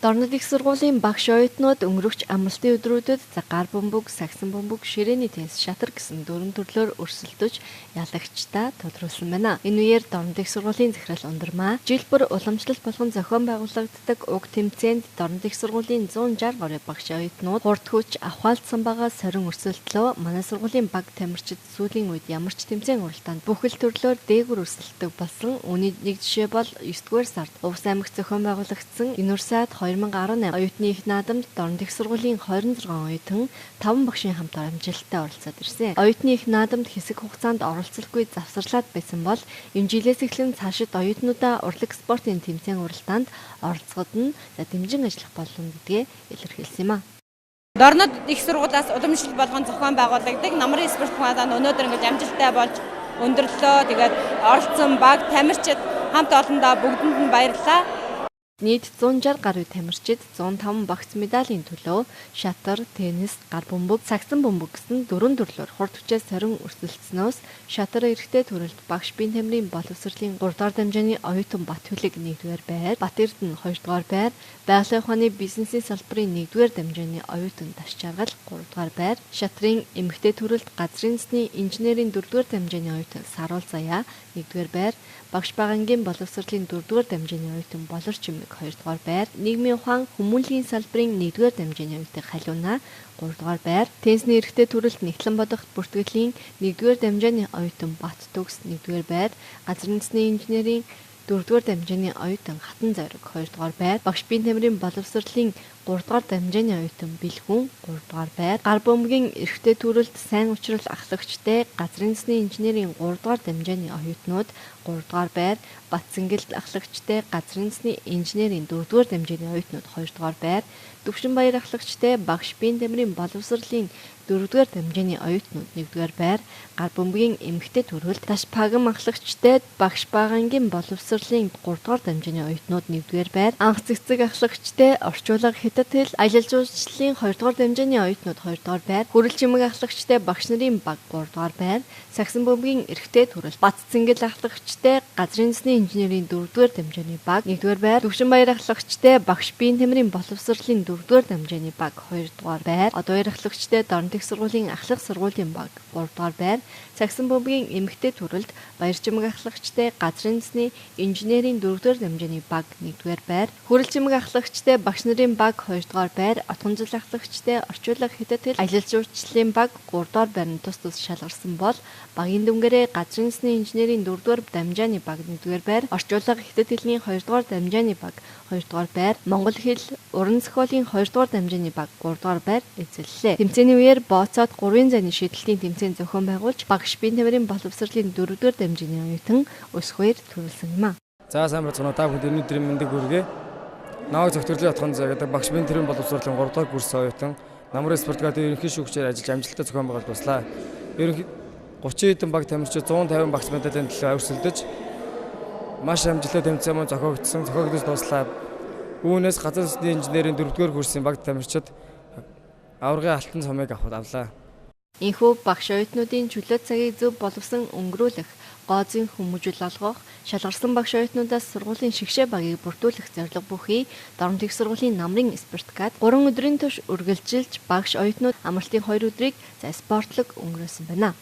Дорнод их сургуулийн багш оюутнууд өнгөрөгч амралтын өдрүүдэд гар бөмбөг, сагсан бөмбөг, ширээний теннис, шатар гэсэн дөрвөн төрлөөр өрсөлдөж ялагчдаа тодруулсан байна. Энэ үеэр Дорнод их сургуулийн захирал Ундрмаа жил бүр уламжлалт болгон зохион байгуулагддаг уг тэмцээнд Дорнод их сургуулийн 160 гаруй багш оюутнууд хурд хүч авахаалдсан байгаа сорин өрсөлдлөө манай сургуулийн баг тамирчид сүүлийн үед ямар ч тэмцээн уралдаанд бүхэл төрлөөр дээгүр өрсөлдөг болсон. Үүний нэг жишээ бол 9-р сард Увс аймагт зохион байгуулагдсан Юнирсад 2018 оюутны их наадамд Дорнод их сургуулийн 26 оюутан 5 багшийн хамт амжилттай оролцоод ирсэн. Оюутны их наадамд хэсэг хугацаанд оролцолгүй завсарлаад байсан бол энэ жилээс эхлэн цаашид оюутнуудаа урлаг спортын тэмцээн уралдаанд оролцоход нь дэмжин ажиллах болно гэдгээ илэрхийлсэн юм а. Дорнод их сургуулиас уламжлалт болгон зохион байгуулагддаг намрын спорт маадаа өнөөдөр ингэж амжилттай болж өндөрлөө. Тэгээд оролцсон баг тамирчид хамт олондоо бүгдэнд нь баярлалаа. Нийт 160 гаруй тамирчид 105 багц медалийн төлөө шатар, теннис, гар бөмбөг, сагсан бөмбөг гэсэн дөрвөн төрлөөр хурд хүчээр сорин өрсөлдснөөс шатар эрэгтэй төрөлд багш биеийн тамирын боловсролын 3 дугаар дамжааны оюутан Батхүлэг 1-р байр, Батэрдэн 2-р байр, байгалийн ухааны бизнесийн салбарын 1-р дамжааны оюутан Таш Жаргал 3-р байр, шатрын эмэгтэй төрөлд газрын засны инженерийн 4-р дамжааны оюутан Саруул Заяа 1-р байр, багш багангийн боловсролын 4-р дамжааны оюутан Болор Чимэг 2-р байр, нийгмийн ухаан хүмүүнлэгийн салбарын 1-р дамжааны оюутан Халиуна 3-р байр, теннисний эрэгтэй төрөлд Нэгтлэн бодохт бүртгэлийн 1-р дамжааны оюутан Бат Төгс 1-р байр, газрын засны инженерийн 4-р дамжааны оюутан Хатан Зориг 2-р байр, багш биеийн тамирын боловсролын 3-р дамжааны оюутан Бэлгүн 3-р байр, гар бөмбөгийн эрэгтэй төрөлд сайн учрал ахлагчтай газрын засны инженерийн 3-р дамжааны оюутнууд 3-р байр, Батцэнгэл ахлагчтай газрын засны инженерийн 4-р дамжааны оюутнууд 2-р байр, Төвшинбаяр ахлагчтай багш биеийн тамирын боловсролын 4-р дамжааны оюутнууд 1-р байр, гар бөмбөгийн эмэгтэй төрөлд Таш Пагам ахлагчтай багш багангийн боловсролын 3-р дамжааны оюутнууд 1-р байр, Анх цэгцэг ахлагчтай орчуулга хятад хэл аялал жуулчлалын 2-р дамжааны оюутнууд 2-р байр, Хүрэл Чимэг ахлагчтай багш нарын баг 3-р байр, Сагсан бөмбөгийн эрэгтэй төрөлд Батцэнгэл ахлагчтай газрын засны инженерийн 4-р дамжааны баг 1-р байр, Төвшинбаяр ахлагчтай багш биеийн тамирын боловсролын 4-р дамжааны баг 2-р байр, Одооёр ахлагчтай Дорнод их сургуулийн ахлах сургуулийн баг 3-р байр, Сагсан бөмбөгийн эмэгтэй төрөлд Баяр Чимэг ахлагчтай газрын засны инженерийн 4-р дамжааны баг 1-р байр, Хүрэл Чимэг ахлагчтай багш нарын баг 2-р байр, Отгонжил ахлагчтай орчуулга хятад хэл аялал жуулчлалын баг 3-р байрны тус шалгарсан бол багийн дүнгээрээ газрын засны инженерийн 4-р дамжааны баг 1-р байр, орчуулга хятад хэлний 2-р дамжааны баг 2-р байр, Монгол хэл уран зохиолын 2-р дамжааны баг 3-р байр эзэллээ. Тэмцээний үеэр бооцоод 3 зайны шийдэлтийн тэмцээн зохион байгуулж багш биеийн тамирын боловсролын 4-р дамжааны оюутан Өсгөөр төрүүлсэн юм а. За сайн байцгаана та бүхэнд өнөөдрийн мэндийг хүргэе. Наваг зөвтгөрлийн отхон заагаад багш биеийн тамирын боловсролын 3-р курс оюутан намрын спортгад ерөнхий шүүгчээр ажиллаж амжилттай зохион байгуулалт туслаа. Ерөнхий 30 хэдэн баг тамирчид 150 багц медалийн төлөө өрсөлдөж маш амжилттай тэмцээн зохиогдож дуслаа. Үүнээс газар засны инженерийн 4-р курсын баг тамирчид аваргын алтан цомыг авлаа. Энэхүү багш оюутнуудын чөлөө цагийг зөв боловсон өнгөрүүлэх, гоозын хүмүүжил олгох, шалгарсан багш оюутнуудаас сургуулийн шигшээ багийг бүрдүүлэх зорилго бүхий Дорнод их сургуулийн намрын спортгад 3 өдрийн турш үргэлжилж багш оюутнууд амралтын 2 өдрийг спортлог өнгөрөөсөн байна.